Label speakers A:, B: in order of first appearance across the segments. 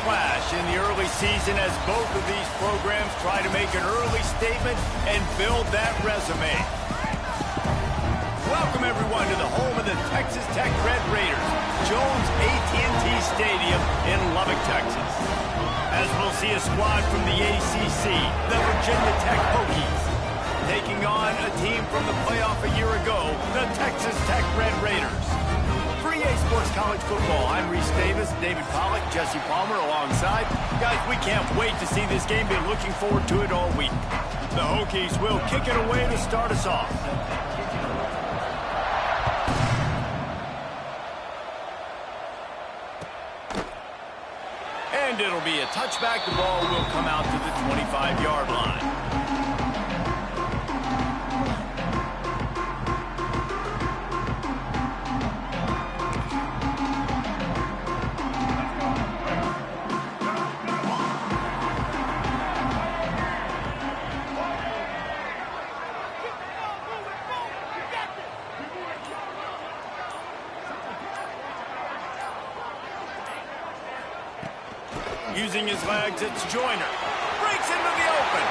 A: splash in the early season as both of these programs try to make an early statement and build that resume. Welcome, everyone, to the home of the Texas Tech Red Raiders, Jones AT&T Stadium in Lubbock, Texas. As we'll see a squad from the ACC, the Virginia Tech Hokies, taking on a team from the playoff a year ago, the Texas Tech Red Raiders. For EA Sports College Football, I'm Reese Davis, David Pollack, Jesse Palmer alongside. Guys, we can't wait to see this game. Been looking forward to it all week. The Hokies will kick it away to start us off. And it'll be a touchback. The ball will come out to the 25-yard line. Using his legs, it's Joyner. Breaks into the open.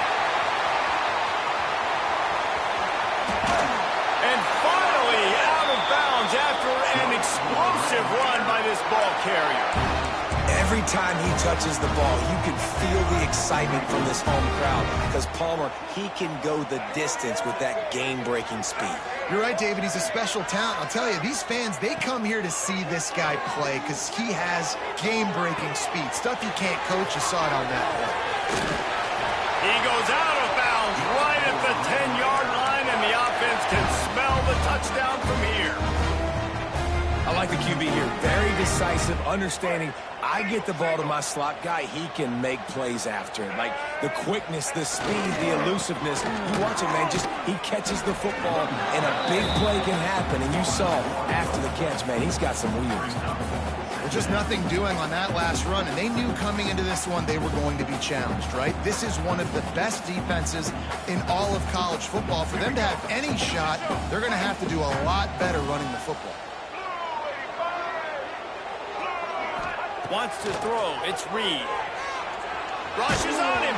A: And finally out of bounds after an explosive run by this ball carrier.
B: Every time he touches the ball, you can feel the excitement from this home crowd because Palmer, he can go the distance with that game-breaking speed.
C: You're right, David. He's a special talent. I'll tell you, these fans, they come here to see this guy play because he has game-breaking speed. Stuff you can't coach. You saw it on that play.
A: He goes out of bounds right at the 10-yard line, and the offense can smell the touchdown from here.
B: I like the QB here. Very decisive, understanding I get the ball to my slot guy, he can make plays after it. Like the quickness, the speed, the elusiveness. You watch it, man, just he catches the football and a big play can happen. And you saw after the catch, man, he's got some wheels.
C: Well, just nothing doing on that last run, and they knew coming into this one they were going to be challenged, right? This is one of the best defenses in all of college football. For them to have any shot, they're going to have to do a lot better running the football.
A: Wants to throw. It's Reed. Rushes on him.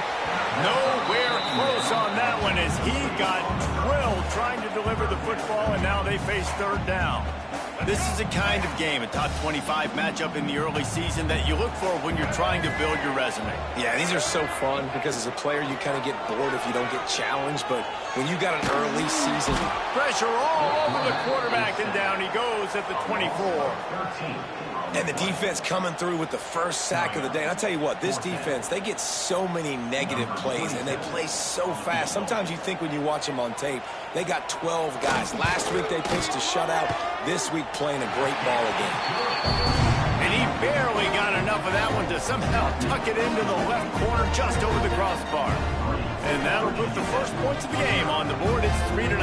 A: Nowhere close on that one as he got drilled trying to deliver the football, and now they face third down. This is a kind of game, a top 25 matchup in the early season that you look for when you're trying to build your resume.
B: Yeah, these are so fun because as a player you kind of get bored if you don't get challenged, but when you got an early season.
A: Pressure all over the quarterback, and down he goes at the 24.
B: And the defense coming through with the first sack of the day. And I'll tell you what, this defense, they get so many negative plays, and they play so fast. Sometimes you think when you watch them on tape, they got 12 guys. Last week they pitched a shutout. This week playing a great ball again.
A: And he barely got enough of that one to somehow tuck it into the left corner just over the crossbar. And that'll put the first points of the game on the board. It's 3-0.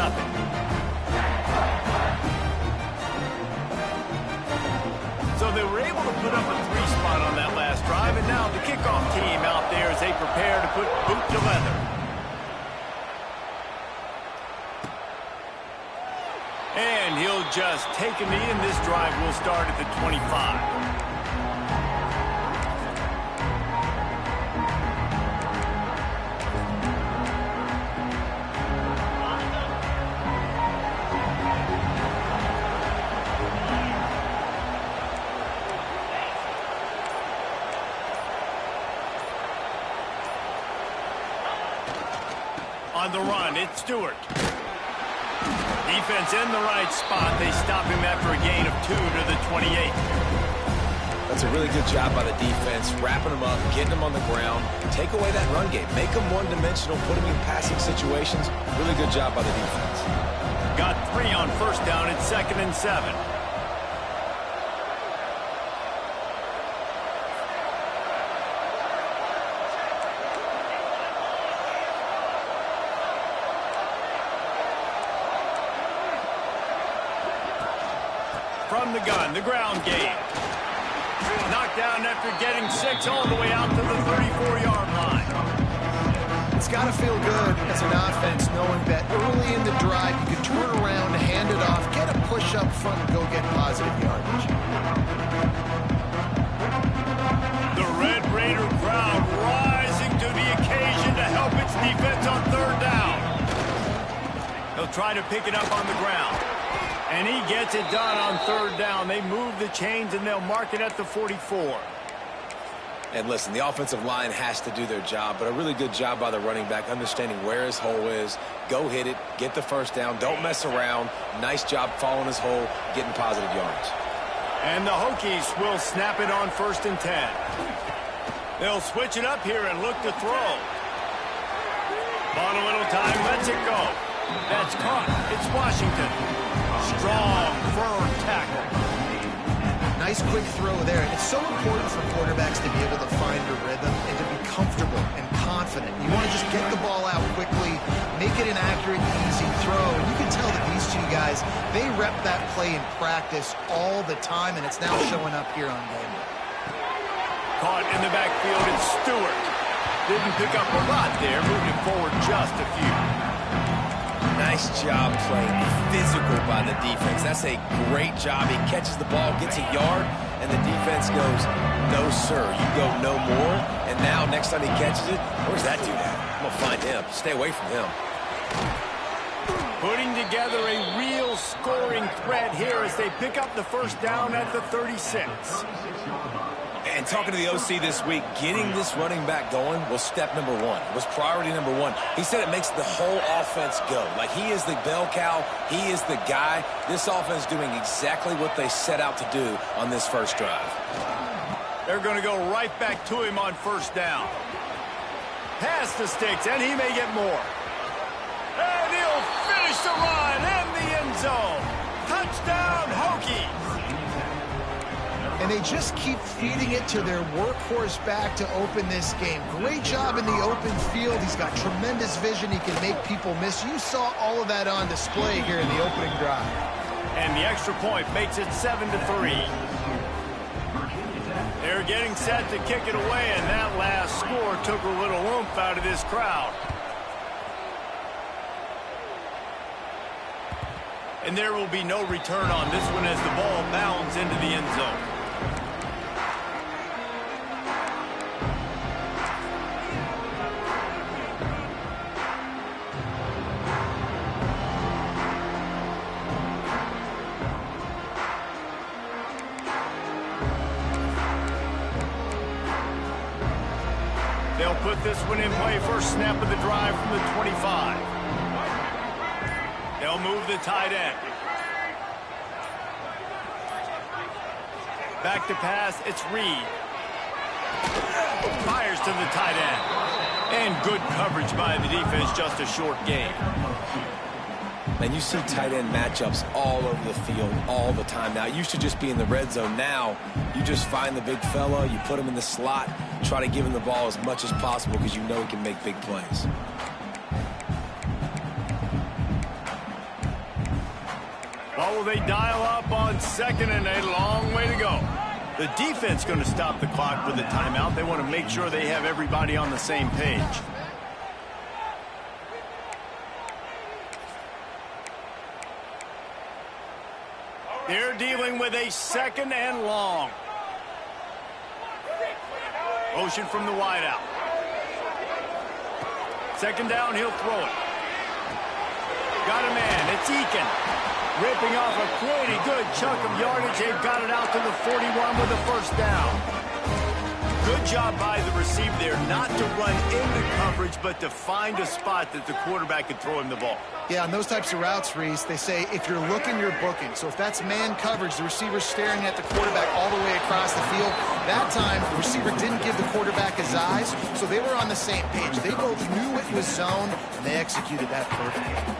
A: So they were able to put up a 3 spot on that last drive, and now the kickoff team out there as they prepare to put boot to leather. And he'll just take a knee, and this drive will start at the 25. On the run, it's Stewart. Defense in the right spot. They stop him after a gain of 2 to the 28.
B: That's a really good job by the defense, wrapping them up, getting them on the ground, take away that run game, make them one-dimensional, put them in passing situations. Really good job by the defense.
A: Got 3 on first down. It's 2nd and 7. From the gun, the ground game. Knocked down after getting 6 all the way out to the 34-yard line.
C: It's got to feel good as an offense knowing that early in the drive you can turn around, hand it off, get a push up front, and go get positive yardage.
A: The Red Raiders They'll try to pick it up on the ground. And he gets it done on third down. They move the chains, and they'll mark it at the 44.
B: And listen, the offensive line has to do their job, but a really good job by the running back understanding where his hole is. Go hit it, get the first down, don't mess around. Nice job following his hole, getting positive yards.
A: And the Hokies will snap it on 1st and 10. They'll switch it up here and look to throw. On a little time, lets it go. That's caught. It's Washington. Strong, firm tackle.
C: Nice quick throw there. It's so important for quarterbacks to be able to find a rhythm and to be comfortable and confident. You want to just get the ball out quickly, make it an accurate, easy throw. And you can tell that these two guys, they rep that play in practice all the time, and it's now showing up here on game day.
A: Caught in the backfield, it's Stewart. Didn't pick up a lot there, moving forward just a few.
B: Nice job playing physical by the defense. That's a great job. He catches the ball, gets a yard, and the defense goes, no, sir, you go no more. And now, next time he catches it, where's that dude at? I'm going to find him. Stay away from him.
A: Putting together a real scoring threat here as they pick up the first down at the 36.
B: And talking to the OC this week, getting this running back going was step number one. It was priority number one. He said it makes the whole offense go. Like, he is the bell cow. He is the guy. This offense doing exactly what they set out to do on this first drive.
A: They're going to go right back to him on 1st down. Pass the sticks, and he may get more. And he'll finish the run in the end zone. Touchdown, Hokies.
C: And they just keep feeding it to their workhorse back to open this game. Great job in the open field. He's got tremendous vision. He can make people miss. You saw all of that on display here in the opening drive.
A: And the extra point makes it 7-3. They're getting set to kick it away, and that last score took a little oomph out of this crowd. And there will be no return on this one as the ball bounds into the end zone. They'll put this one in play, first snap of the drive from the 25. They'll move the tight end. Back to pass, it's Reed. Fires to the tight end. And good coverage by the defense, just a short gain.
B: And you see tight end matchups all over the field all the time. Now, it used to just be in the red zone. Now, you just find the big fella, you put him in the slot, try to give him the ball as much as possible because you know he can make big plays.
A: What will they dial up on 2nd and a long way to go? The defense going to stop the clock with a timeout. They want to make sure they have everybody on the same page. They're dealing with a 2nd and long. Motion from the wideout. 2nd down, he'll throw it. Got a man, it's Eakin. Ripping off a pretty good chunk of yardage. They've got it out to the 41 with a first down. Good job by the receiver there not to run into coverage, but to find a spot that the quarterback could throw him the ball.
C: Yeah, on those types of routes, Reese, they say if you're looking, you're booking. So if that's man coverage, the receiver's staring at the quarterback all the way across the field. That time, the receiver didn't give the quarterback his eyes, so they were on the same page. They both knew it was zone, and they executed that perfectly.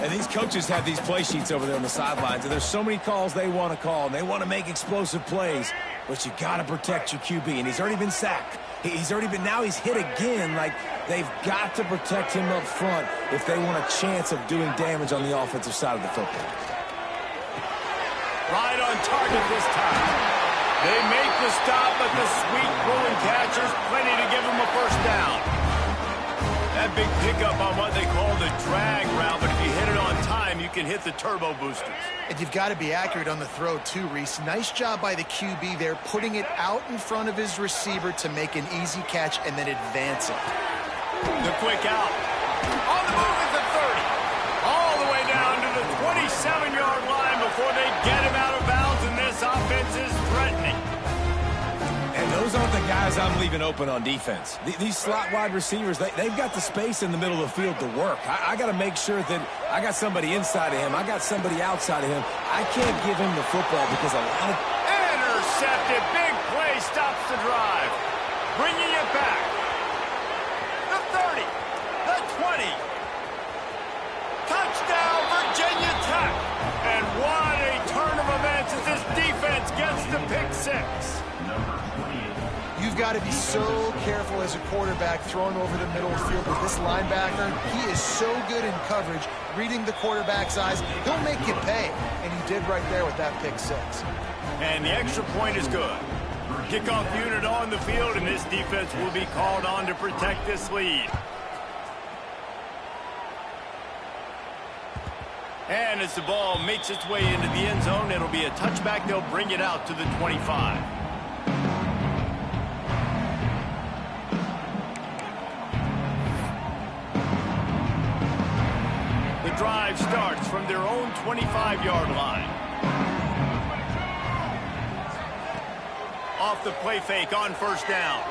B: And these coaches have these play sheets over there on the sidelines, and there's so many calls they want to call, and they want to make explosive plays, but you got to protect your QB, and he's already been sacked. Now he's hit again. Like, they've got to protect him up front if they want a chance of doing damage on the offensive side of the football.
A: Right on target this time. They make the stop, but the sweet throwing catch is plenty to give him a first down. That big pickup on what they call the drag route, but if you hit it on time, you can hit the turbo boosters.
C: And you've got to be accurate on the throw, too, Reese. Nice job by the QB there, putting it out in front of his receiver to make an easy catch and then advance it.
A: The quick out. On the move at the 30. All the way 7-yard line before they get him out of bounds, and this offense is threatening.
B: And those aren't the guys I'm leaving open on defense. These slot wide receivers, they've got the space in the middle of the field to work. I got to make sure that I got somebody inside of him. I got somebody outside of him. I can't give him the football because a lot of...
A: Intercepted. Big play stops the drive. Bringing it back. The 30. The 20. Touchdown, Virginia Tech. And what a turn of events as this defense gets the pick 6.
C: You've got to be so careful as a quarterback throwing over the middle of the field with this linebacker. He is so good in coverage, reading the quarterback's eyes. He'll make you pay, and he did right there with that pick 6.
A: And the extra point is good. Kickoff unit on the field, and this defense will be called on to protect this lead. And as the ball makes its way into the end zone, it'll be a touchback. They'll bring it out to the 25. The drive starts from their own 25-yard line. Off the play fake on first down.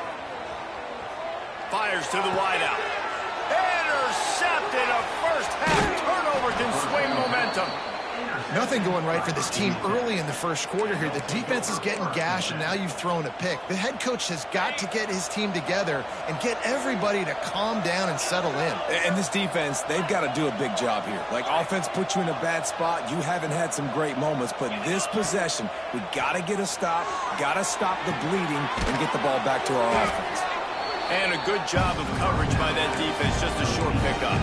A: Fires to the wideout. Intercepted. A first half turnover can swing momentum.
C: Nothing going right for this team early in the first quarter here. The defense is getting gashed, and now you've thrown a pick. The head coach has got to get his team together and get everybody to calm down and settle in.
B: And this defense, they've got to do a big job here. Like, offense put you in a bad spot. You haven't had some great moments, but this possession, we got to get a stop, got to stop the bleeding, and get the ball back to our offense.
A: And a good job of coverage by that defense, just a short pickup.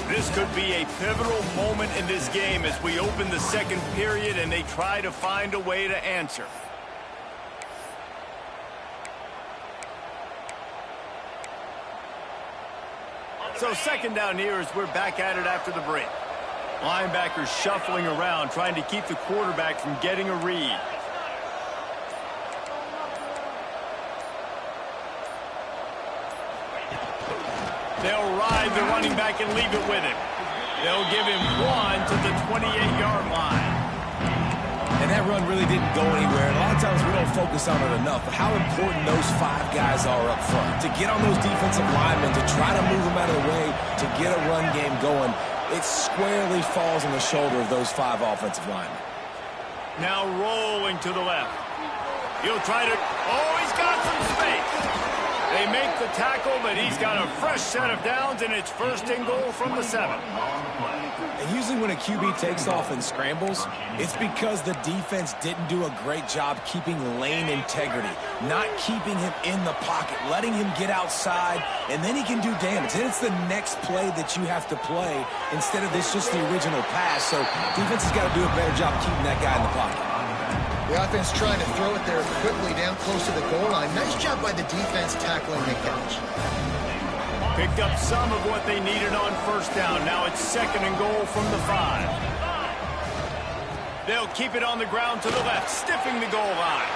A: This could be a pivotal moment in this game as we open the second period and they try to find a way to answer. So second down here as we're back at it after the break. Linebackers shuffling around, trying to keep the quarterback from getting a read. They'll ride the running back and leave it with him. They'll give him 1 to the 28-yard line.
B: And that run really didn't go anywhere. And a lot of times we don't focus on it enough, but how important those 5 guys are up front. To get on those defensive linemen, to try to move them out of the way, to get a run game going, it squarely falls on the shoulder of those 5 offensive linemen.
A: Now rolling to the left. He'll try to... Oh, he's got some space. They make the tackle, but he's got a fresh set of downs, and it's first and goal from the 7.
B: And usually when a QB takes off and scrambles, it's because the defense didn't do a great job keeping lane integrity, not keeping him in the pocket, letting him get outside, and then he can do damage. Then it's the next play that you have to play instead of this just the original pass. So defense has got to do a better job keeping that guy in the pocket.
C: The offense trying to throw it there quickly down close to the goal line. Nice job by the defense tackling the catch.
A: Picked up some of what they needed on first down. Now it's second and goal from the 5. They'll keep it on the ground to the left, stiffing the goal line.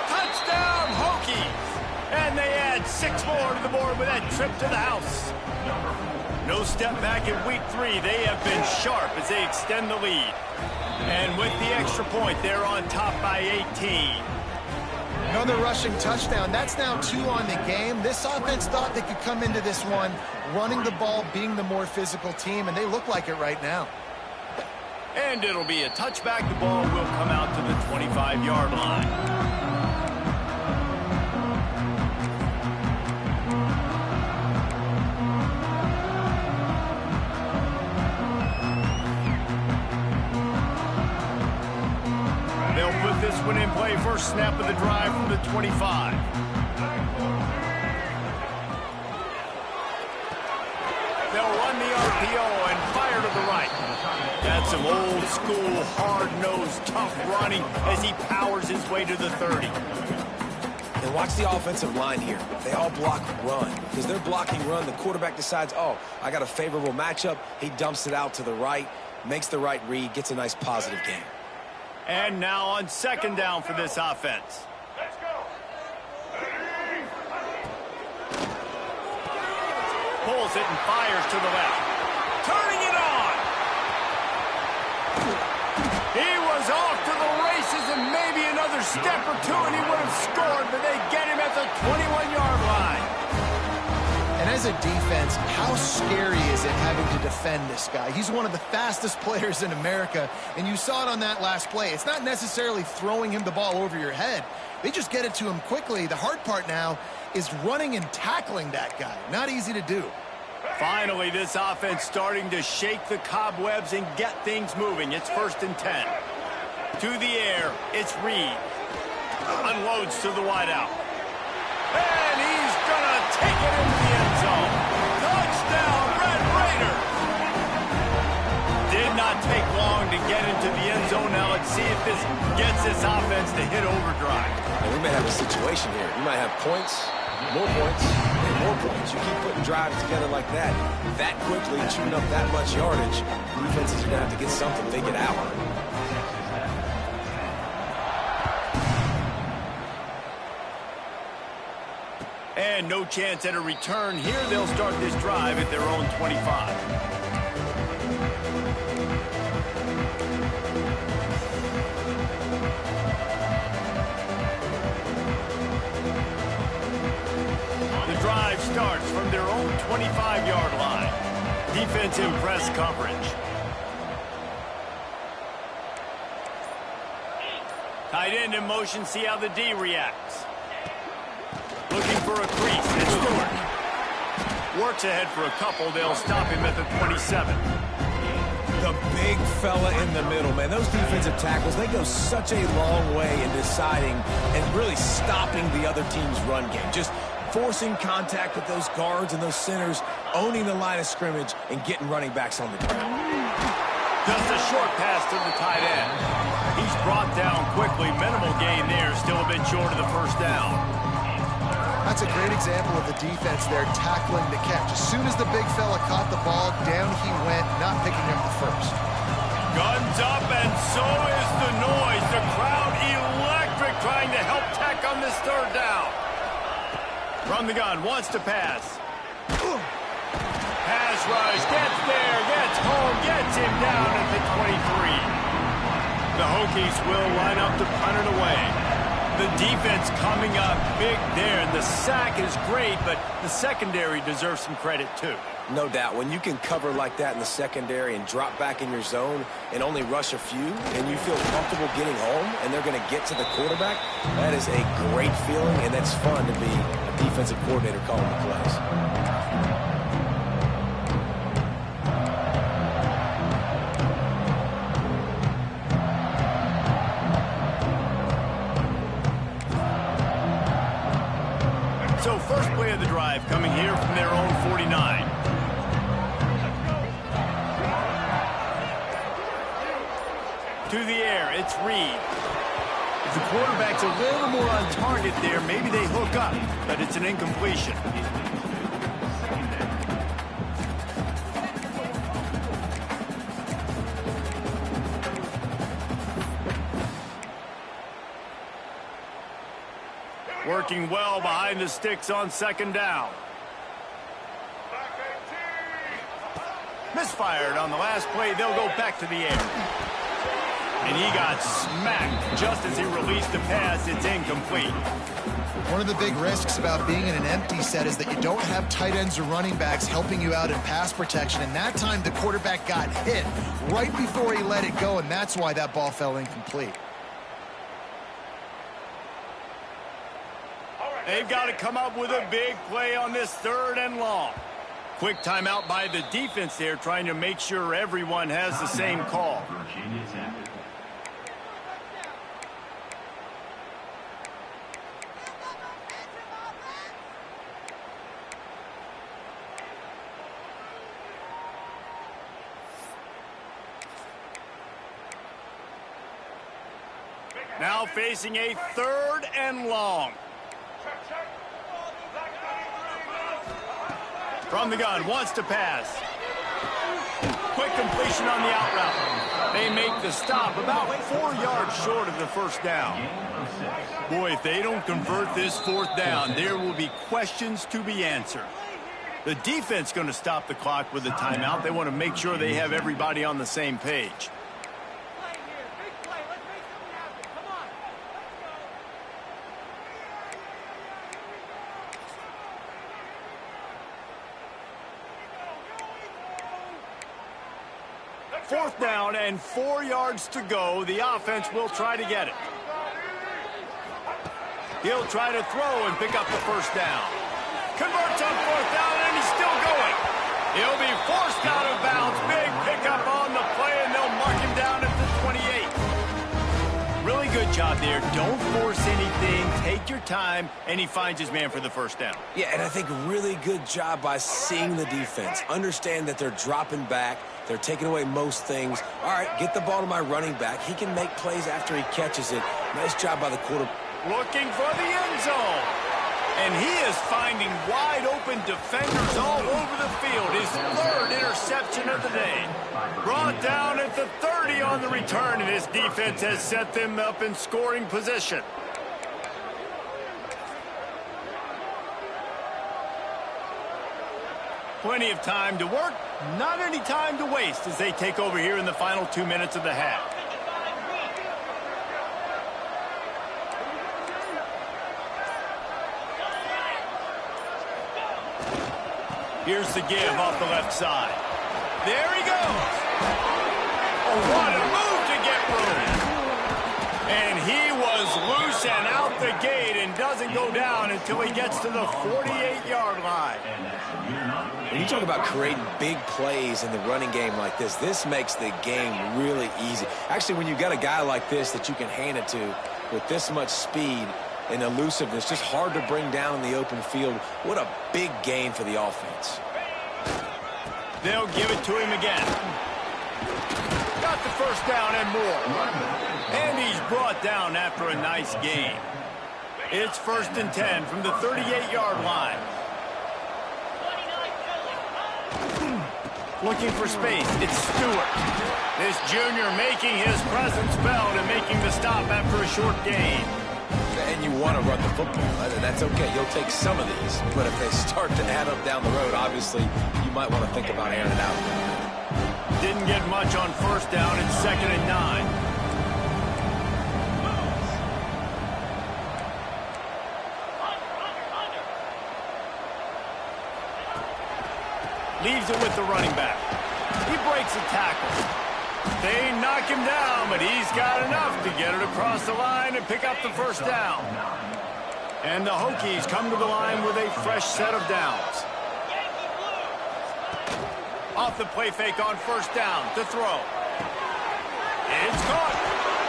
A: Touchdown, Hokies! And they add 6 more to the board with that trip to the house. No step back in week 3. They have been sharp as they extend the lead. And with the extra point, they're on top by 18.
C: Another rushing touchdown. That's now 2 on the game. This offense thought they could come into this one running the ball, being the more physical team, and they look like it right now.
A: And it'll be a touchback. The ball will come out to the 25-yard line. This one in play, first snap of the drive from the 25. They'll run the RPO and fire to the right. That's some old school, hard-nosed, tough running as he powers his way to the 30.
B: And watch the offensive line here. They all block run. Because they're blocking run, the quarterback decides, oh, I got a favorable matchup. He dumps it out to the right, makes the right read, gets a nice positive gain.
A: And now on second down for this offense.
D: Let's go.
A: Pulls it and fires to the left. Turning it on. He was off to the races, and maybe another step or two and he would have scored, but they get him at the 21-yard line.
C: And as a defense, how scary is it having to defend this guy? He's one of the fastest players in America, and you saw it on that last play. It's not necessarily throwing him the ball over your head. They just get it to him quickly. The hard part now is running and tackling that guy. Not easy to do.
A: Finally, this offense starting to shake the cobwebs and get things moving. It's 1st and 10. To the air, it's Reed. Unloads to the wideout. And he's going to take it into the end zone. Touchdown, Red Raiders! Did not take long to get into the end zone. Now let's see if this gets this offense to hit overdrive.
B: And we may have a situation here. You might have points, more points, and more points. You keep putting drives together like that quickly, chewing up that much yardage, defenses are going to have to get something figured out.
A: And no chance at a return here. They'll start this drive at their own 25. The drive starts from their own 25-yard line. Defense in press coverage. Tight end in motion, see how the D reacts. Looking for a crease, it's Stewart. Works ahead for a couple, they'll stop him at the 27.
B: The big fella in the middle, man. Those defensive tackles, they go such a long way in deciding and really stopping the other team's run game. Just forcing contact with those guards and those centers, owning the line of scrimmage, and getting running backs on the ground.
A: Just a short pass to the tight end. He's brought down quickly. Minimal gain there, still a bit short of the first down.
C: That's a great example of the defense there tackling the catch. As soon as the big fella caught the ball, down he went, not picking up the first.
A: Guns up, and so is the noise. The crowd electric, trying to help Tech on this third down. From the gun, wants to pass. Pass rush, gets there, gets home, gets him down at the 23. The Hokies will line up to punt it away. The defense coming up big there, and the sack is great, but the secondary deserves some credit too.
B: No doubt. When you can cover like that in the secondary and drop back in your zone and only rush a few, and you feel comfortable getting home, and they're going to get to the quarterback, that is a great feeling, and that's fun to be a defensive coordinator calling the plays.
A: So first play of the drive coming here from their own 49. To the air, it's Reed. If the quarterback's a little more on target there, maybe they hook up, but it's an incompletion. Working well behind the sticks on second down. Misfired on the last play. They'll go back to the air. And he got smacked just as he released the pass. It's incomplete.
C: One of the big risks about being in an empty set is that you don't have tight ends or running backs helping you out in pass protection. And that time the quarterback got hit right before he let it go, and that's why that ball fell incomplete.
A: They've got to come up with a big play on this third and long. Quick timeout by the defense there, trying to make sure everyone has the same call. Now facing a third and long. From the gun, wants to pass. Quick completion on the out route. They make the stop about 4 yards short of the first down. Boy, if they don't convert this fourth down, there will be questions to be answered. The defense going to stop the clock with a timeout. They want to make sure they have everybody on the same page. Fourth down and 4 yards to go. The offense will try to get it. He'll try to throw and pick up the first down. Converts on fourth down, and he's still going. He'll be forced out of bounds. Big pickup on the play, and they'll mark him down at the 28. Really good job there. Don't force anything. Take your time, and he finds his man for the first down.
B: Yeah, and I think really good job by seeing the defense. Understand that they're dropping back. They're taking away most things. All right, get the ball to my running back. He can make plays after he catches it. Nice job by the quarterback.
A: Looking for the end zone. And he is finding wide open defenders all over the field. His third interception of the day. Brought down at the 30 on the return, and his defense has set them up in scoring position. Plenty of time to work, not any time to waste as they take over here in the final 2 minutes of the half. Here's the give off the left side. There he goes. Oh, what a move to get room. And he was loose and out the gate and doesn't go down until he gets to the 48-yard line.
B: When you talk about creating big plays in the running game like this, this makes the game really easy. Actually, when you've got a guy like this that you can hand it to with this much speed and elusiveness, just hard to bring down in the open field, what a big gain for the offense.
A: They'll give it to him again. Got the first down and more. And he's brought down after a nice gain. It's 1st and 10 from the 38-yard line. Looking for space. It's Stewart. This junior making his presence felt and making the stop after a short gain.
B: And you want to run the football. That's okay. You'll take some of these. But if they start to add up down the road, obviously, you might want to think about airing it out.
A: Didn't get much on first down. It's 2nd and 9. Leaves it with the running back. He breaks a tackle. They knock him down, but he's got enough to get it across the line and pick up the first down. And the Hokies come to the line with a fresh set of downs. Off the play fake on first down to throw. It's caught.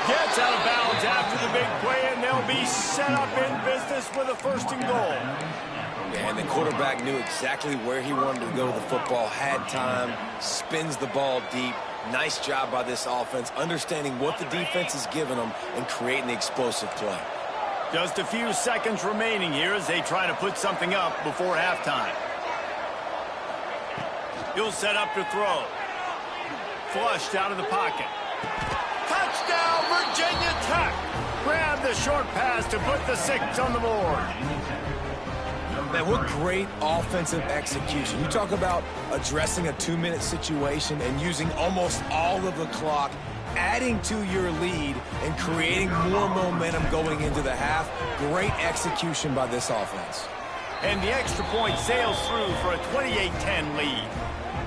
A: Gets out of bounds after the big play, and they'll be set up in business with a 1st and goal.
B: Yeah, and the quarterback knew exactly where he wanted to go with the football, had time, spins the ball deep. Nice job by this offense, understanding what the defense is giving them and creating the explosive play.
A: Just a few seconds remaining here as they try to put something up before halftime. He'll set up to throw. Flushed out of the pocket. Touchdown, Virginia Tech! Grab the short pass to put the 6 on the board.
B: Man, what great offensive execution. You talk about addressing a 2-minute situation and using almost all of the clock, adding to your lead and creating more momentum going into the half. Great execution by this offense.
A: And the extra point sails through for a 28-10 lead.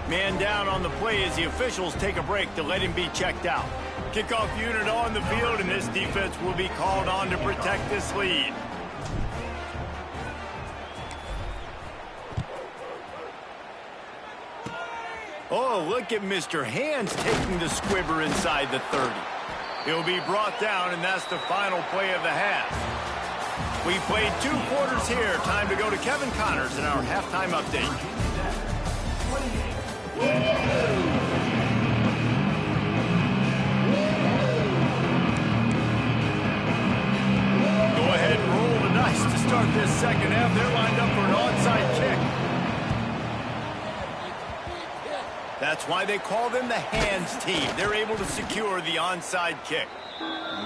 A: Man down on the play as the officials take a break to let him be checked out. Kickoff unit on the field, and this defense will be called on to protect this lead. Oh, look at Mr. Hands taking the squibber inside the 30. He'll be brought down, and that's the final play of the half. We played 2 quarters here. Time to go to Kevin Connors in our halftime update. Go ahead and roll the dice to start this second half, they're lined up for an onside kick. That's why they call them the hands team. They're able to secure the onside kick.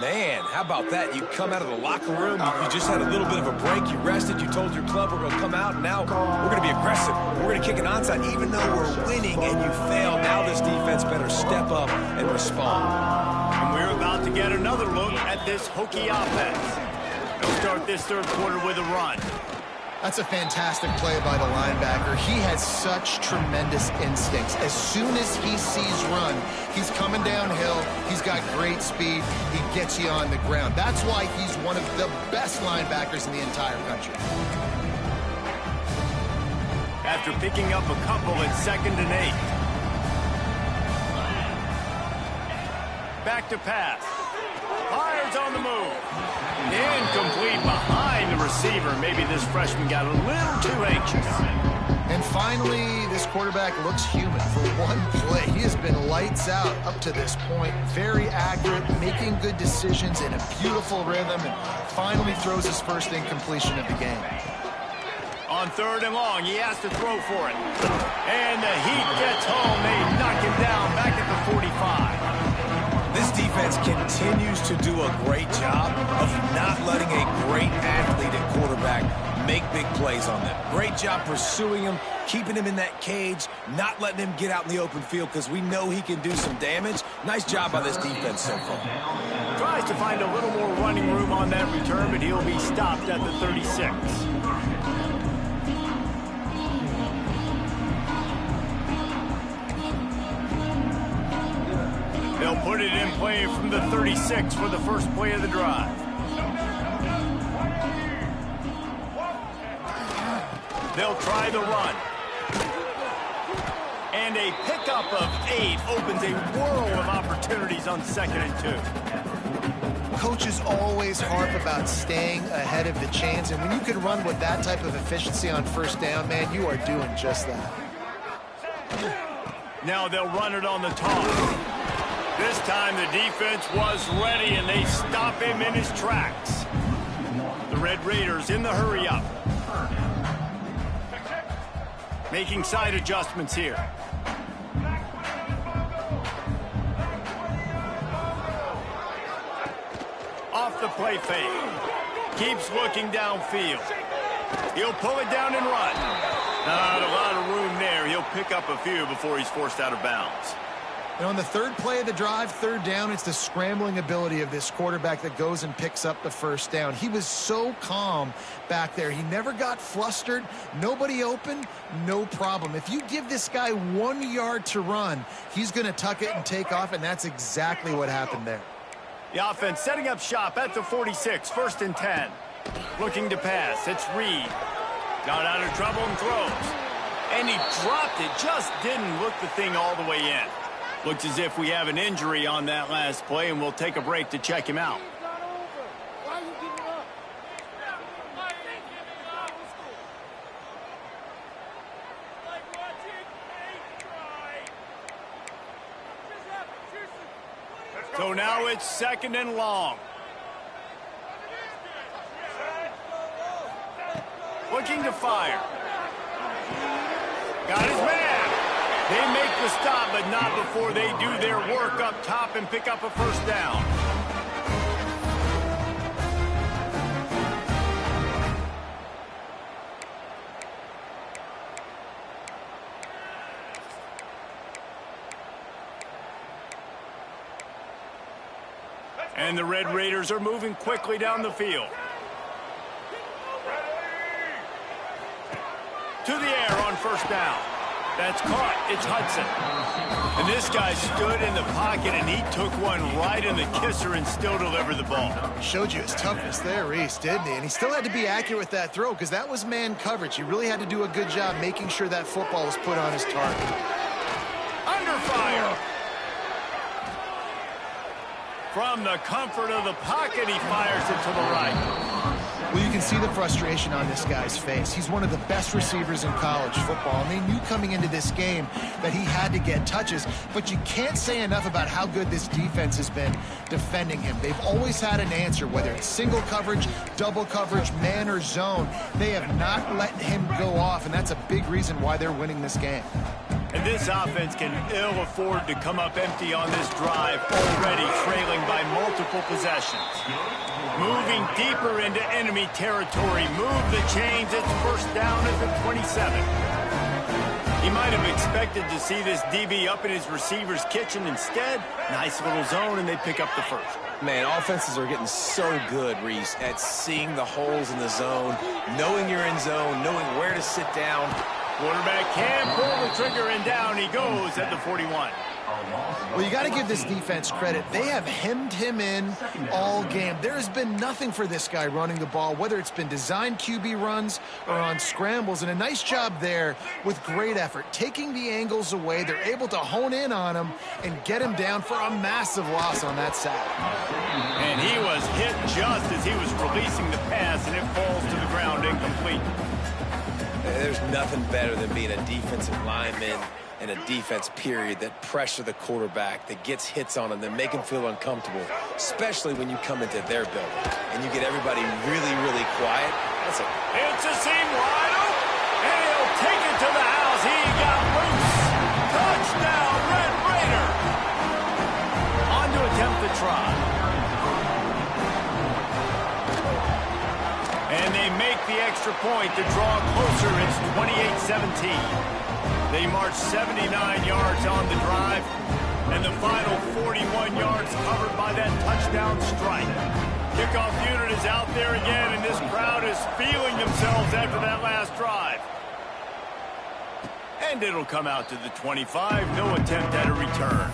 B: Man, how about that? You come out of the locker room, you just had a little bit of a break, you rested, you told your club we're going to come out, and now we're going to be aggressive. We're going to kick an onside, even though we're winning and you fail. Now this defense better step up and respond.
A: And we're about to get another look at this hokey offense. They'll start this third quarter with a run.
C: That's a fantastic play by the linebacker. He has such tremendous instincts. As soon as he sees run, he's coming downhill. He's got great speed. He gets you on the ground. That's why he's one of the best linebackers in the entire country.
A: After picking up a couple at 2nd and 8. Back to pass. Fires on the move. Incomplete behind the receiver. Maybe this freshman got a little too anxious.
C: And finally, this quarterback looks human for one play. He has been lights out up to this point. Very accurate, making good decisions in a beautiful rhythm, and finally throws his first incompletion of the game.
A: On 3rd and long, he has to throw for it. And the heat gets home. They knock him down back at the 45.
B: This defense continues to do a great job of not letting a great athlete at quarterback make big plays on them. Great job pursuing him, keeping him in that cage, not letting him get out in the open field because we know he can do some damage. Nice job by this defense so far.
A: Tries to find a little more running room on that return, but he'll be stopped at the 36. They'll put it in play from the 36 for the first play of the drive. They'll try the run. And a pickup of 8 opens a world of opportunities on 2nd and 2.
C: Coaches always harp about staying ahead of the chains, and when you can run with that type of efficiency on 1st down, man, you are doing just that.
A: Now they'll run it on the top. This time the defense was ready, and they stop him in his tracks. The Red Raiders in the hurry-up. Making side adjustments here. Off the play fake. Keeps looking downfield. He'll pull it down and run. Not a lot of room there. He'll pick up a few before he's forced out of bounds.
C: And on the 3rd play of the drive, 3rd down, it's the scrambling ability of this quarterback that goes and picks up the 1st down. He was so calm back there. He never got flustered. Nobody open, no problem. If you give this guy 1 yard to run, he's going to tuck it and take off, and that's exactly what happened there.
A: The offense setting up shop at the 46, 1st and 10. Looking to pass. It's Reed. Got out of trouble and throws. And he dropped it. Just didn't look the thing all the way in. Looks as if we have an injury on that last play, and we'll take a break to check him out. So now it's 2nd and long. Looking to fire. Got his man. They make the stop, but not before they do their work up top and pick up a 1st down. And the Red Raiders are moving quickly down the field. To the air on 1st down. That's caught. It's Hudson. And this guy stood in the pocket, and he took one right in the kisser and still delivered the ball.
C: Showed you his toughness there, Reese, didn't he? And he still had to be accurate with that throw because that was man coverage. He really had to do a good job making sure that football was put on his target.
A: Under fire. From the comfort of the pocket, he fires it to the right.
C: Well, you can see the frustration on this guy's face. He's one of the best receivers in college football, and they knew coming into this game that he had to get touches, but you can't say enough about how good this defense has been defending him. They've always had an answer, whether it's single coverage, double coverage, man or zone. They have not let him go off, and that's a big reason why they're winning this game.
A: And this offense can ill afford to come up empty on this drive, already trailing by multiple possessions. Moving deeper into enemy territory. Move the chains. It's first down at the 27. He might have expected to see this DB up in his receiver's kitchen. Instead, nice little zone, and they pick up the first.
B: Man, offenses are getting so good, Reese, at seeing the holes in the zone, knowing you're in zone, knowing where to sit down.
A: Quarterback can pull the trigger, and down he goes at the 41.
C: Well, you got to give this defense credit. They have hemmed him in all game. There has been nothing for this guy running the ball, whether it's been designed QB runs or on scrambles, and a nice job there with great effort. Taking the angles away, they're able to hone in on him and get him down for a massive loss on that sack.
A: And he was hit just as he was releasing the pass, and it falls to the ground incomplete.
B: There's nothing better than being a defensive lineman and a defense period that pressure the quarterback, that gets hits on him, that make him feel uncomfortable, especially when you come into their building and you get everybody really, really quiet.
A: It's a seam wide open, and he'll take it to the house. He got loose. Touchdown, Red Raider. On to attempt the try. And they make the extra point to draw closer. It's 28-17. They march 79 yards on the drive, and the final 41 yards covered by that touchdown strike. Kickoff unit is out there again, and this crowd is feeling themselves after that last drive. And it'll come out to the 25. No attempt at a return.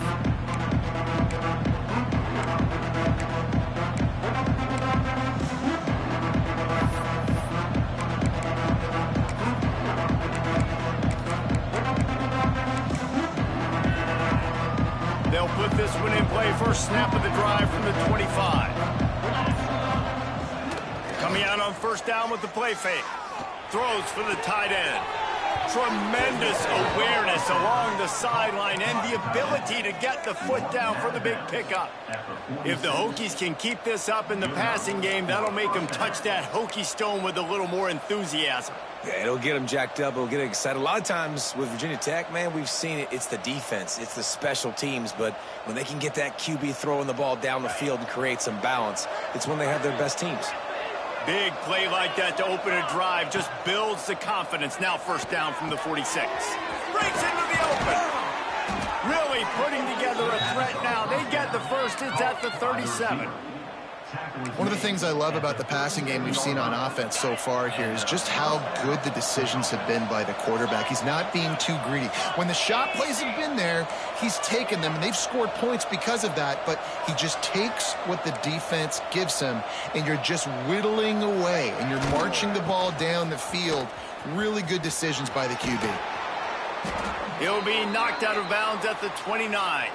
A: They'll put this one in play. First snap of the drive from the 25. Coming out on first down with the play fake. Throws for the tight end. Tremendous awareness along the sideline and the ability to get the foot down for the big pickup. If the Hokies can keep this up in the passing game, that'll make them touch that Hokie stone with a little more enthusiasm.
B: Yeah, it'll get them jacked up. It'll get them excited. A lot of times with Virginia Tech, man, we've seen it. It's the defense. It's the special teams. But when they can get that QB throwing the ball down the field and create some balance, it's when they have their best teams.
A: Big play like that to open a drive just builds the confidence. Now first down from the 46. Breaks into the open. Really putting together a threat now. They get the first. It's at the 37.
C: One of the things I love about the passing game we've seen on offense so far here is just how good the decisions have been by the quarterback. He's not being too greedy. When the shot plays have been there, he's taken them, and they've scored points because of that, but he just takes what the defense gives him, and you're just whittling away, and you're marching the ball down the field. Really good decisions by the QB.
A: He'll be knocked out of bounds at the 29.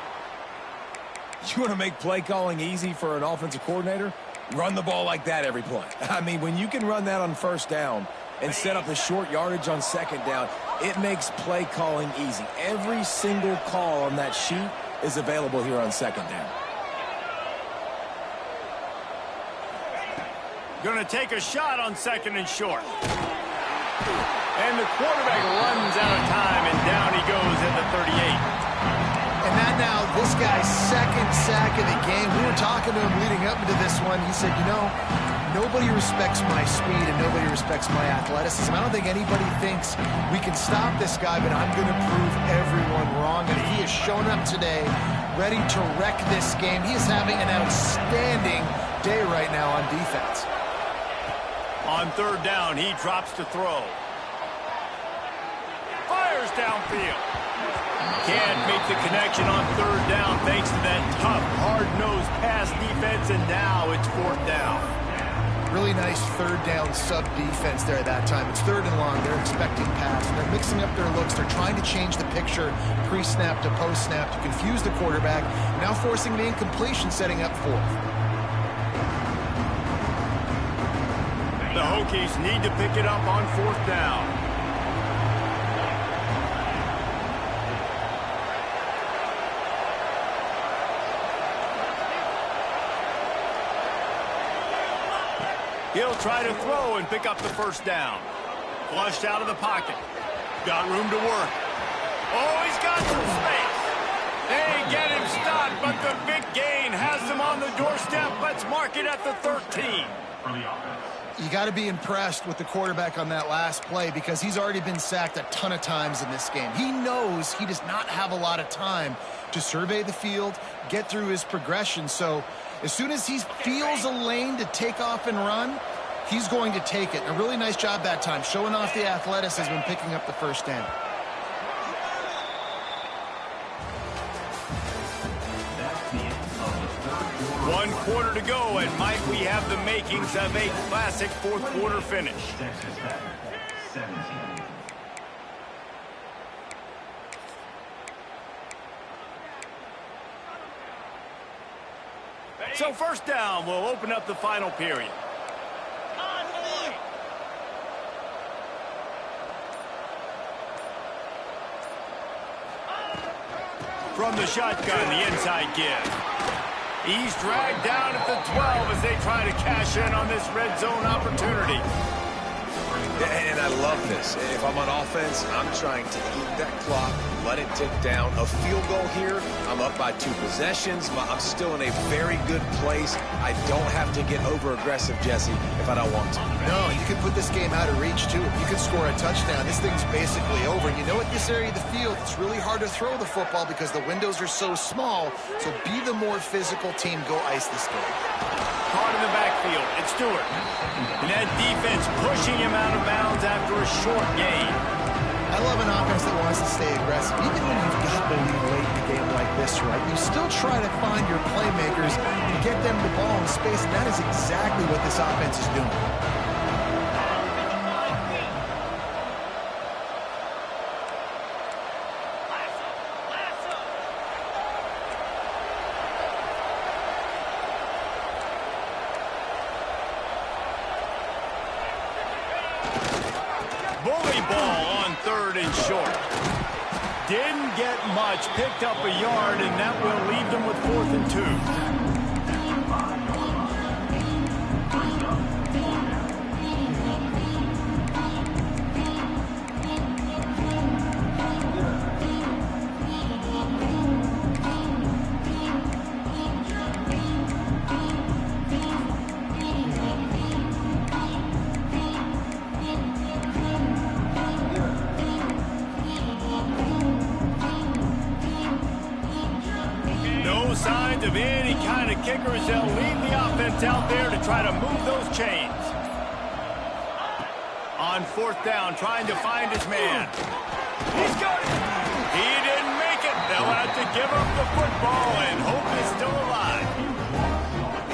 B: You want to make play calling easy for an offensive coordinator? Run the ball like that every play. I mean, when you can run that on first down and set up a short yardage on second down, it makes play calling easy. Every single call on that sheet is available here on second down.
A: Going to take a shot on second and short. And the quarterback runs out of time, and down he goes at the 38.
C: And that now, this guy's second sack of the game. We were talking to him leading up into this one. He said, you know, nobody respects my speed and nobody respects my athleticism. I don't think anybody thinks we can stop this guy, but I'm going to prove everyone wrong. And he has shown up today, ready to wreck this game. He is having an outstanding day right now on defense.
A: On third down, he drops to throw. Fires downfield. Can't make the connection on third down thanks to that tough, hard-nosed pass defense, and now it's fourth down.
C: Really nice third down sub-defense there at that time. It's third and long. They're expecting pass. They're mixing up their looks. They're trying to change the picture pre-snap to post-snap to confuse the quarterback, now forcing the incompletion, setting up fourth.
A: The Hokies need to pick it up on 4th down. He'll try to throw and pick up the 1st down. Flushed out of the pocket. Got room to work. Oh, he's got some space. They get him stopped, but the big gain has him on the doorstep. Let's mark it at the 13.
C: You got to be impressed with the quarterback on that last play because he's already been sacked a ton of times in this game. He knows he does not have a lot of time to survey the field, get through his progression. So as soon as he feels a lane to take off and run, he's going to take it. A really nice job that time, showing off the athleticism and picking up the 1st down.
A: One quarter to go, and might we have the makings of a classic 4th quarter finish. So 1st down will open up the final period. From the shotgun, the inside give. He's dragged down at the 12 as they try to cash in on this red zone opportunity.
B: And I love this. If I'm on offense, I'm trying to eat that clock, let it tick down. A field goal here, I'm up by 2 possessions. I'm still in a very good place. I don't have to get over-aggressive, Jesse, if I don't want to.
C: No, you can put this game out of reach, too. If you can score a touchdown, this thing's basically over. And you know, at this area of the field, it's really hard to throw the football because the windows are so small. So be the more physical team. Go ice this game.
A: Caught in the backfield. It's Stewart. And that defense pushing him out of bounds after a short gain.
C: I love an offense that wants to stay aggressive. Even when you've got the lead late in a game like this, right, you still try to find your playmakers and get them the ball in space, and that is exactly what this offense is doing.
A: Bully ball on 3rd and short. Didn't get much, picked up a yard, and that will leave them with 4th and 2. Signs of any kind of kickers. They'll leave the offense out there to try to move those chains. On 4th down, trying to find his man. He's got it. He didn't make it. They'll have to give up the football, and hope is still alive.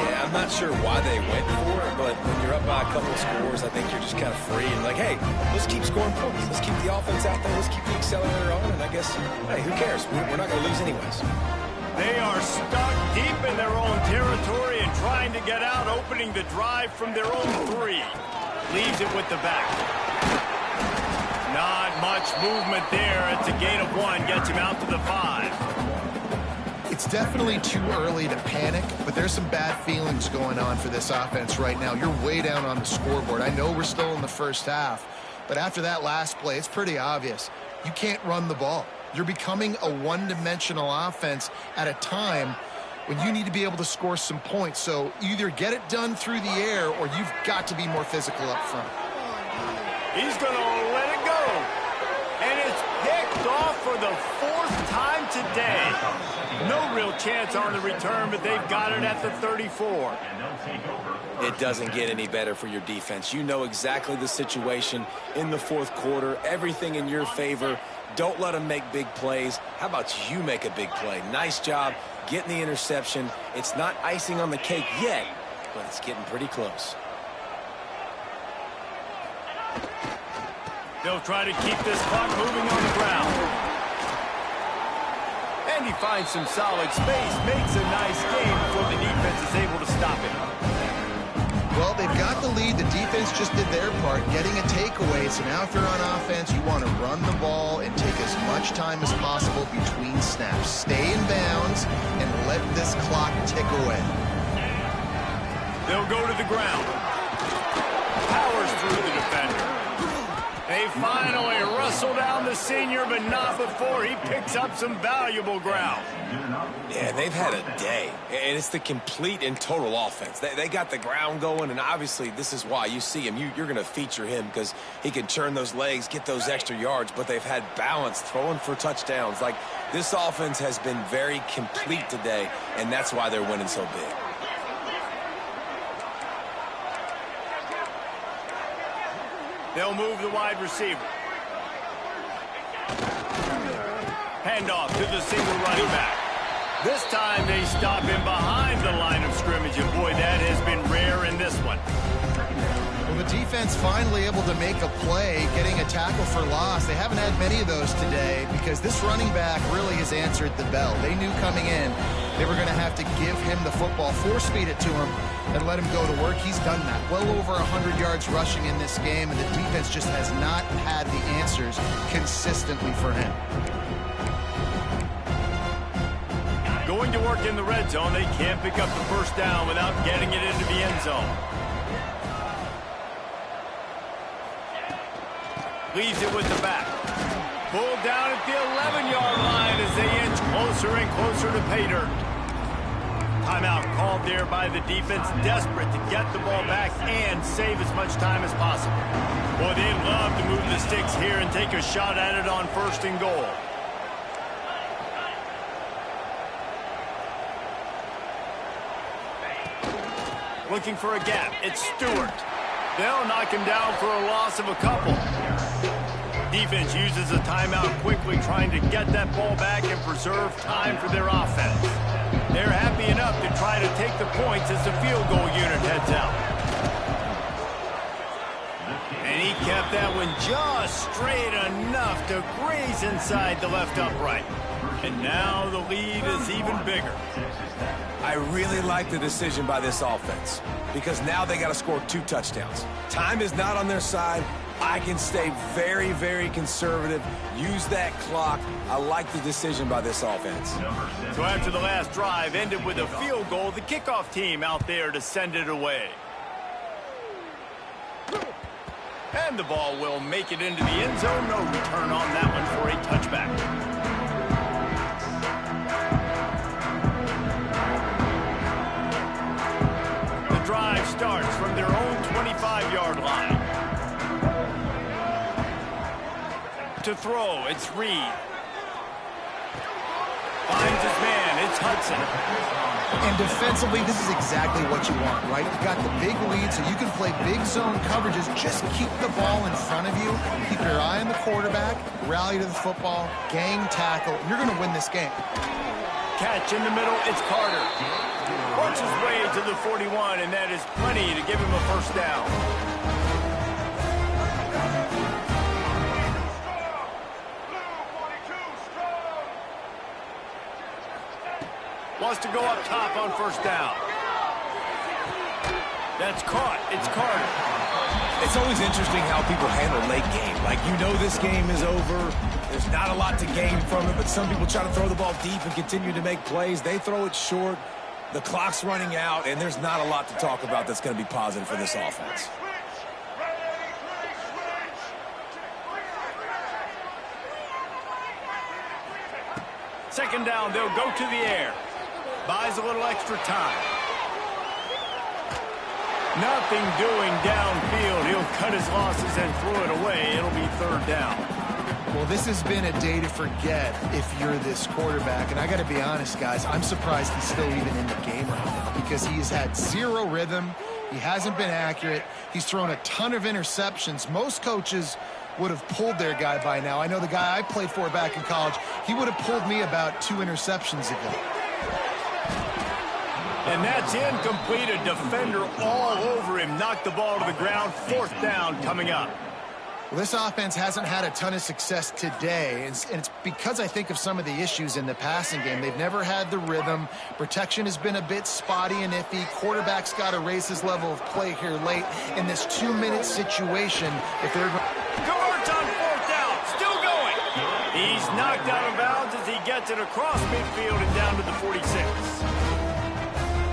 B: Yeah, I'm not sure why they went for it, but when you're up by a couple of scores, I think you're just kind of free and like, hey, let's keep scoring points. Let's keep the offense out there. Let's keep the accelerator on, and I guess, hey, who cares? We're not going to lose anyways.
A: They are stuck deep in their own territory and trying to get out, opening the drive from their own 3. Leaves it with the back. Not much movement there. It's a gain of 1. Gets him out to the 5.
C: It's definitely too early to panic, but there's some bad feelings going on for this offense right now. You're way down on the scoreboard. I know we're still in the 1st half, but after that last play, it's pretty obvious. You can't run the ball. You're becoming a one-dimensional offense at a time when you need to be able to score some points. So either get it done through the air or you've got to be more physical up front.
A: He's going to let it go. And it's picked off for the 4th time today. No real chance on the return, but they've got it at the 34.
B: It doesn't get any better for your defense. You know exactly the situation in the 4th quarter. Everything in your favor. Don't let them make big plays. How about you make a big play? Nice job getting the interception. It's not icing on the cake yet, but it's getting pretty close.
A: They'll try to keep this clock moving on the ground. And he finds some solid space, makes a nice game before the defense is able to stop him.
C: Well, they've got the lead. The defense defense just did their part, getting a takeaway. So now if you're on offense, you want to run the ball and take as much time as possible between snaps. Stay in bounds and let this clock tick away.
A: They'll go to the ground. Powers through the defender. They finally wrestle down the senior, but not before he picks up some valuable ground.
B: Yeah, they've had a day, and it's the complete and total offense. They got the ground going, and obviously this is why you see him. You're going to feature him because he can churn those legs, get those extra yards, but they've had balance, throwing for touchdowns. Like, this offense has been very complete today, and that's why they're winning so big.
A: They'll move the wide receiver. Handoff to the single running back. This time they stop him behind the line of scrimmage, and boy, that has been rare in this one.
C: Well, the defense finally able to make a play, getting a tackle for loss. They haven't had many of those today because this running back really has answered the bell. They knew coming in they were going to have to give him the football, force feed it to him, and let him go to work. He's done that. Well over 100 yards rushing in this game, and the defense just has not had the answers consistently for him.
A: Going to work in the red zone, they can't pick up the first down without getting it into the end zone. Leaves it with the back. Pulled down at the 11-yard line as they inch closer and closer to pay dirt. Timeout called there by the defense, desperate to get the ball back and save as much time as possible. Boy, they'd love to move the sticks here and take a shot at it on 1st and goal. Looking for a gap. It's Stewart. They'll knock him down for a loss of a couple. Defense uses a timeout quickly, trying to get that ball back and preserve time for their offense. They're happy enough to try to take the points as the field goal unit heads out. And he kept that one just straight enough to graze inside the left upright. And now the lead is even bigger.
B: I really like the decision by this offense because now they got to score 2 touchdowns. Time is not on their side. I can stay very, very conservative, use that clock. I like the decision by this offense.
A: So after the last drive ended with a field goal, the kickoff team out there to send it away. And the ball will make it into the end zone. No return on that one for a touchback. Drive starts from their own 25-yard line. To throw, it's Reed. Finds his man, it's Hudson.
C: And defensively, this is exactly what you want, right? You got the big lead, so you can play big zone coverages. Just keep the ball in front of you. Keep your eye on the quarterback, rally to the football, gang tackle. You're going to win this game.
A: Catch in the middle, it's Carter. Works his way to the 41, and that is plenty to give him a first down. Wants to go up top on first down. That's caught. It's Carter.
B: It's always interesting how people handle late game. Like, you know this game is over. There's not a lot to gain from it, but some people try to throw the ball deep and continue to make plays. They throw it short. The clock's running out, and there's not a lot to talk about that's going to be positive for this offense.
A: Second down, they'll go to the air. Buys a little extra time. Nothing doing downfield. He'll cut his losses and throw it away. It'll be 3rd down.
C: Well, this has been a day to forget if you're this quarterback. And I got to be honest, guys, I'm surprised he's still even in the game right now because he's had 0 rhythm. He hasn't been accurate. He's thrown a ton of interceptions. Most coaches would have pulled their guy by now. I know the guy I played for back in college, he would have pulled me about 2 interceptions ago.
A: And that's incomplete. A defender all over him. Knocked the ball to the ground. 4th down coming up.
C: Well, this offense hasn't had a ton of success today, and it's because I think of some of the issues in the passing game. They've never had the rhythm. Protection has been a bit spotty and iffy. Quarterback's got to raise his level of play here late in this 2-minute situation. If they're
A: Converts on 4th down, still going. He's knocked out of bounds as he gets it across midfield and down to the 46.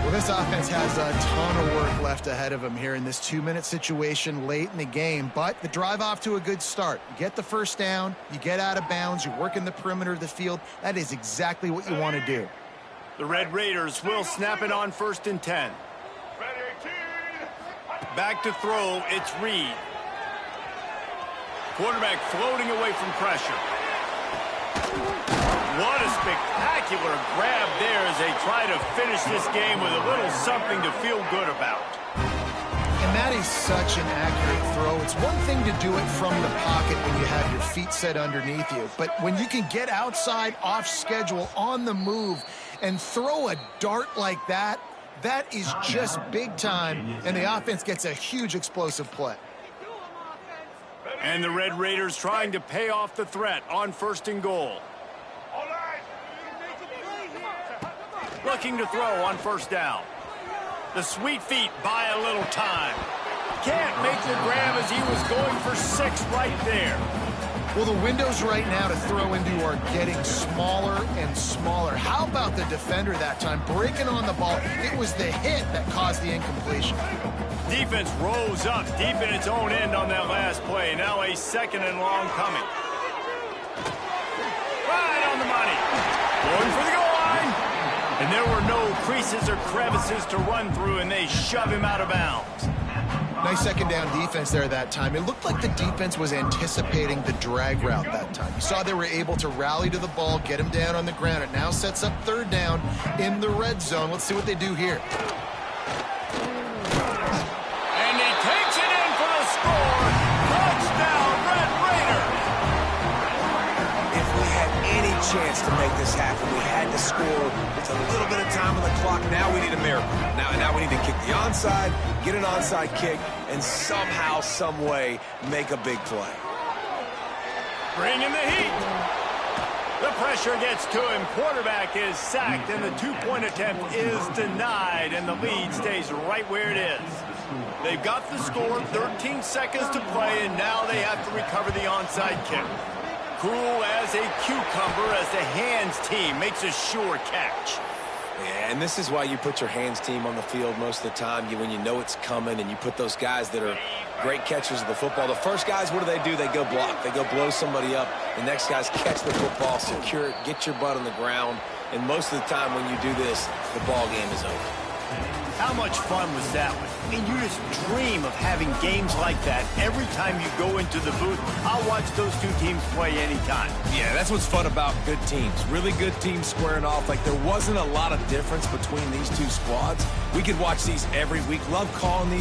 C: Well, this offense has a ton of work left ahead of them here in this 2-minute situation late in the game, but the drive off to a good start. You get the first down, you get out of bounds, you work in the perimeter of the field. That is exactly what you want to do.
A: The Red Raiders will snap it on 1st and 10. Back to throw, it's Reed. Quarterback floating away from pressure. What a spectacular grab there as they try to finish this game with a little something to feel good about.
C: And that is such an accurate throw. It's one thing to do it from the pocket when you have your feet set underneath you, but when you can get outside, off schedule, on the move, and throw a dart like that, that is just big time, and the offense gets a huge explosive play.
A: And the Red Raiders trying to pay off the threat on 1st and goal. Looking to throw on 1st down. The sweet feet buy a little time. Can't make the grab as he was going for 6 right there.
C: Well, the windows right now to throw into are getting smaller and smaller. How about the defender that time breaking on the ball? It was the hit that caused the incompletion.
A: Defense rose up deep in its own end on that last play. Now a 2nd and long coming. Right on the money. Going for the goal line. And there were no creases or crevices to run through, and they shove him out of bounds.
C: Nice 2nd down defense there that time. It looked like the defense was anticipating the drag route that time. You saw they were able to rally to the ball, get him down on the ground. It now sets up 3rd down in the red zone. Let's see what they do here.
A: And he takes it in for the score. Touchdown, Red Raiders.
B: If we had any chance to make this happen, we had to score with a little bit of time on the clock. Now we need a miracle. Now we need to kick the onside, get an onside kick, and somehow, some way, make a big play.
A: Bring in the heat. The pressure gets to him. Quarterback is sacked, and the 2-point attempt is denied, and the lead stays right where it is. They've got the score, 13 seconds to play, and now they have to recover the onside kick. Cool as a cucumber as the hands team makes a sure catch.
B: Yeah, and this is why you put your hands team on the field most of the time, when you know it's coming, and you put those guys that are great catchers of the football. The first guys, what do? They go block. They go blow somebody up. The next guys catch the football, secure it, get your butt on the ground, and most of the time when you do this, the ball game is over.
A: How much fun was that one? I mean, you just dream of having games like that every time you go into the booth. I'll watch those two teams play anytime.
B: Yeah, that's what's fun about good teams. Really good teams squaring off. Like, there wasn't a lot of difference between these two squads. We could watch these every week. Love calling these